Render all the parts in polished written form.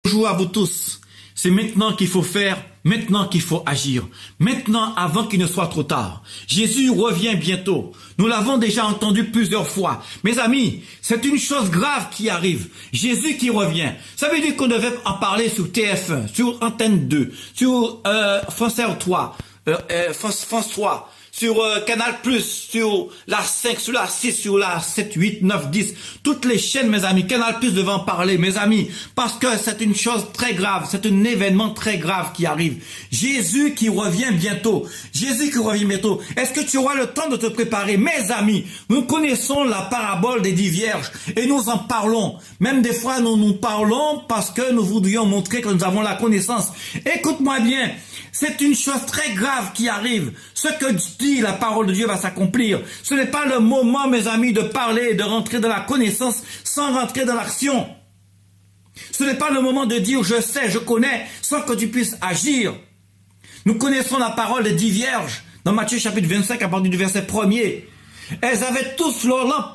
Bonjour à vous tous. C'est maintenant qu'il faut faire, maintenant qu'il faut agir. Maintenant, avant qu'il ne soit trop tard. Jésus revient bientôt. Nous l'avons déjà entendu plusieurs fois. Mes amis, c'est une chose grave qui arrive. Jésus qui revient. Ça veut dire qu'on devait en parler sur TF1, sur Antenne 2, sur France 3, France 3. Sur Canal+, sur la 5, sur la 6, sur la 7, 8, 9, 10. Toutes les chaînes, mes amis. Canal+ devait en parler, mes amis. Parce que c'est une chose très grave. C'est un événement très grave qui arrive. Jésus qui revient bientôt. Jésus qui revient bientôt. Est-ce que tu auras le temps de te préparer? Mes amis, nous connaissons la parabole des 10 vierges. Et nous en parlons. Même des fois, nous parlons parce que nous voudrions montrer que nous avons la connaissance. Écoute-moi bien. C'est une chose très grave qui arrive. Ce que dit la parole de Dieu va s'accomplir. Ce n'est pas le moment, mes amis, de parler et de rentrer dans la connaissance sans rentrer dans l'action. Ce n'est pas le moment de dire je sais, je connais, sans que tu puisses agir. Nous connaissons la parole des 10 vierges dans Matthieu chapitre 25 à partir du verset 1er. Elles avaient tous leurs lampes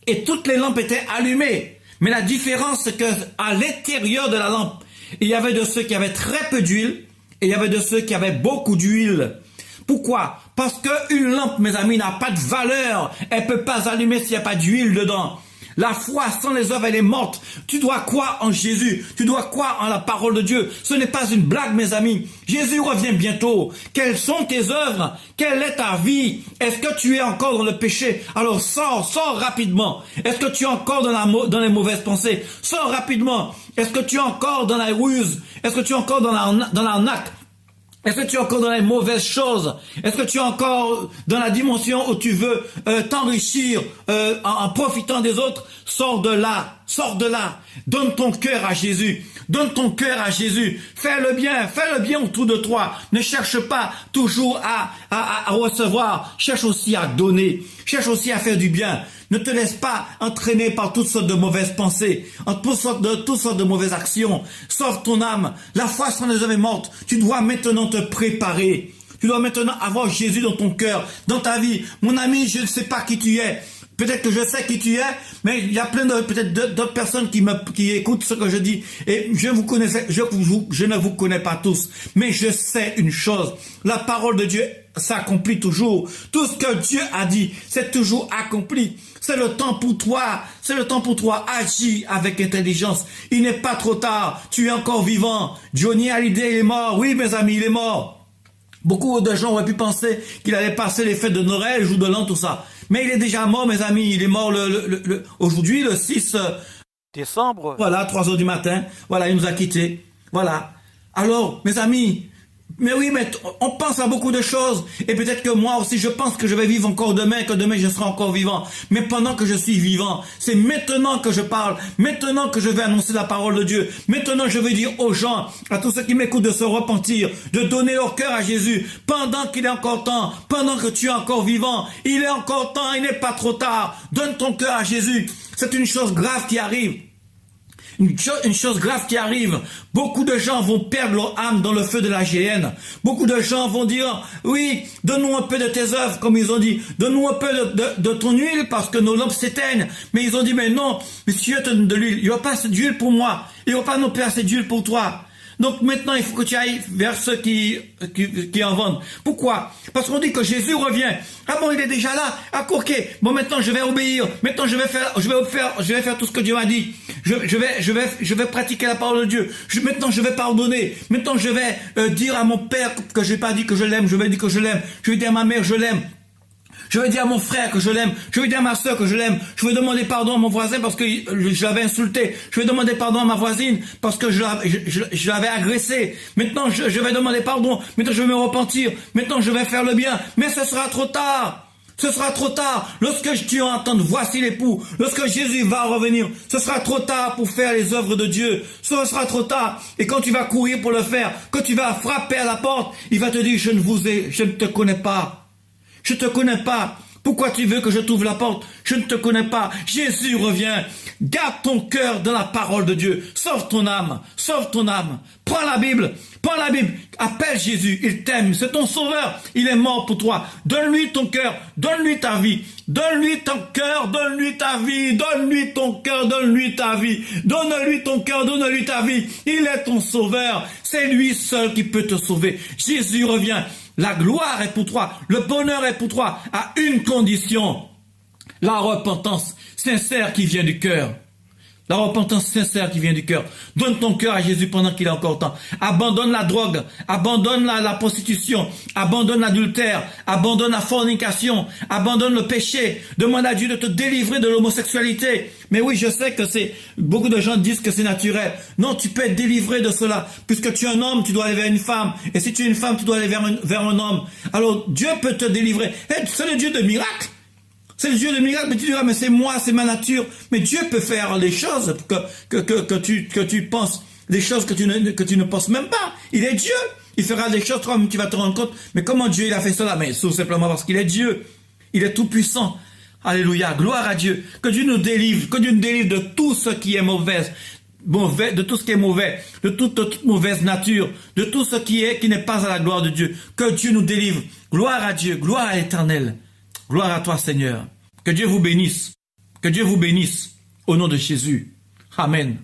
et toutes les lampes étaient allumées. Mais la différence, c'est qu'à l'intérieur de la lampe, il y avait de ceux qui avaient très peu d'huile et il y avait de ceux qui avaient beaucoup d'huile. Pourquoi? Parce qu'une lampe, mes amis, n'a pas de valeur. Elle ne peut pas s'allumer s'il n'y a pas d'huile dedans. La foi sans les œuvres, elle est morte. Tu dois croire en Jésus. Tu dois croire en la parole de Dieu. Ce n'est pas une blague, mes amis. Jésus revient bientôt. Quelles sont tes œuvres? Quelle est ta vie? Est-ce que tu es encore dans le péché? Alors sors rapidement. Est-ce que tu es encore dans les mauvaises pensées? Sors rapidement. Est-ce que tu es encore dans la ruse? Est-ce que tu es encore dans l'arnaque? Est-ce que tu es encore dans les mauvaises choses? Est-ce que tu es encore dans la dimension où tu veux t'enrichir en profitant des autres? Sors de là, sors de là. Donne ton cœur à Jésus. Donne ton cœur à Jésus. Fais le bien autour de toi. Ne cherche pas toujours à recevoir. Cherche aussi à donner. Cherche aussi à faire du bien. Ne te laisse pas entraîner par toutes sortes de mauvaises pensées, toutes sortes de mauvaises actions. Sauve ton âme. La foi sans les œuvres est morte. Tu dois maintenant te préparer. Tu dois maintenant avoir Jésus dans ton cœur, dans ta vie. Mon ami, je ne sais pas qui tu es. Peut-être que je sais qui tu es, mais il y a plein d'autres personnes qui écoutent ce que je dis. Et je ne vous connais pas tous. Mais je sais une chose. La parole de Dieu s'accomplit toujours. Tout ce que Dieu a dit, c'est toujours accompli. C'est le temps pour toi. C'est le temps pour toi. Agis avec intelligence. Il n'est pas trop tard. Tu es encore vivant. Johnny Hallyday, il est mort. Oui, mes amis, il est mort. Beaucoup de gens auraient pu penser qu'il allait passer les fêtes de Noël, jour de l'an, tout ça. Mais il est déjà mort, mes amis. Il est mort aujourd'hui, le 6 décembre. Voilà, 3 heures du matin. Voilà, il nous a quittés. Voilà. Alors, mes amis, mais oui, mais on pense à beaucoup de choses. Et peut-être que moi aussi, je pense que je vais vivre encore demain, que demain je serai encore vivant. Mais pendant que je suis vivant, c'est maintenant que je parle. Maintenant que je vais annoncer la parole de Dieu. Maintenant, je veux dire aux gens, à tous ceux qui m'écoutent, de se repentir, de donner leur cœur à Jésus. Pendant qu'il est encore temps, pendant que tu es encore vivant, il est encore temps, il n'est pas trop tard. Donne ton cœur à Jésus. C'est une chose grave qui arrive. Une chose grave qui arrive. Beaucoup de gens vont perdre leur âme dans le feu de la géhenne. Beaucoup de gens vont dire, oui, donne-nous un peu de tes œuvres, comme ils ont dit. Donne-nous un peu de ton huile parce que nos lampes s'éteignent. Mais ils ont dit, mais non, monsieur, te donne de l'huile. Il n'y aura pas assez d'huile pour moi. Il n'y aura pas non plus assez d'huile pour toi. Donc maintenant, il faut que tu ailles vers ceux qui en vendent. Pourquoi? Parce qu'on dit que Jésus revient. Ah bon, il est déjà là. Ah ok. Bon, maintenant je vais obéir. Maintenant je vais faire tout ce que Dieu m'a dit. Je vais pratiquer la parole de Dieu. Maintenant je vais pardonner. Maintenant je vais dire à mon père que je n'ai pas dit que je l'aime. Je vais dire que je l'aime. Je vais dire à ma mère je l'aime. Je vais dire à mon frère que je l'aime. Je vais dire à ma soeur que je l'aime. Je vais demander pardon à mon voisin parce que je l'avais insulté. Je vais demander pardon à ma voisine parce que je l'avais agressé. Maintenant, je vais demander pardon. Maintenant, je vais me repentir. Maintenant, je vais faire le bien. Mais ce sera trop tard. Ce sera trop tard. Lorsque tu entends, voici l'époux. Lorsque Jésus va revenir, ce sera trop tard pour faire les œuvres de Dieu. Ce sera trop tard. Et quand tu vas courir pour le faire, quand tu vas frapper à la porte, il va te dire, je ne te connais pas. Je te connais pas. Pourquoi tu veux que je t'ouvre la porte? Je ne te connais pas. Jésus revient. Garde ton cœur dans la parole de Dieu. Sauve ton âme. Sauve ton âme. Prends la Bible. Prends la Bible. Appelle Jésus. Il t'aime. C'est ton sauveur. Il est mort pour toi. Donne-lui ton cœur. Donne-lui ta vie. Donne-lui ton cœur. Donne-lui ta vie. Donne-lui ton cœur. Donne-lui ta vie. Donne-lui ton cœur. Donne-lui ta vie. Il est ton sauveur. C'est lui seul qui peut te sauver. Jésus revient. La gloire est pour toi, le bonheur est pour toi, à une condition, la repentance sincère qui vient du cœur. La repentance sincère qui vient du cœur. Donne ton cœur à Jésus pendant qu'il est encore temps. Abandonne la drogue, abandonne la prostitution, abandonne l'adultère, abandonne la fornication, abandonne le péché. Demande à Dieu de te délivrer de l'homosexualité. Mais oui, je sais que beaucoup de gens disent que c'est naturel. Non, tu peux être délivré de cela. Puisque tu es un homme, tu dois aller vers une femme. Et si tu es une femme, tu dois aller vers un homme. Alors, Dieu peut te délivrer. C'est le Dieu de miracles. C'est le Dieu de miracles, mais tu diras, mais c'est moi, c'est ma nature. Mais Dieu peut faire les choses que tu penses, les choses que tu ne penses même pas. Il est Dieu. Il fera des choses, toi, tu vas te rendre compte. Mais comment Dieu, il a fait cela? Mais tout simplement parce qu'il est Dieu. Il est tout puissant. Alléluia. Gloire à Dieu. Que Dieu nous délivre. Que Dieu nous délivre de tout ce qui est mauvais, de tout ce qui est mauvais, de toute mauvaise nature, de tout ce qui n'est pas à la gloire de Dieu. Que Dieu nous délivre. Gloire à Dieu. Gloire à l'Éternel. Gloire à toi, Seigneur. Que Dieu vous bénisse. Que Dieu vous bénisse. Au nom de Jésus. Amen.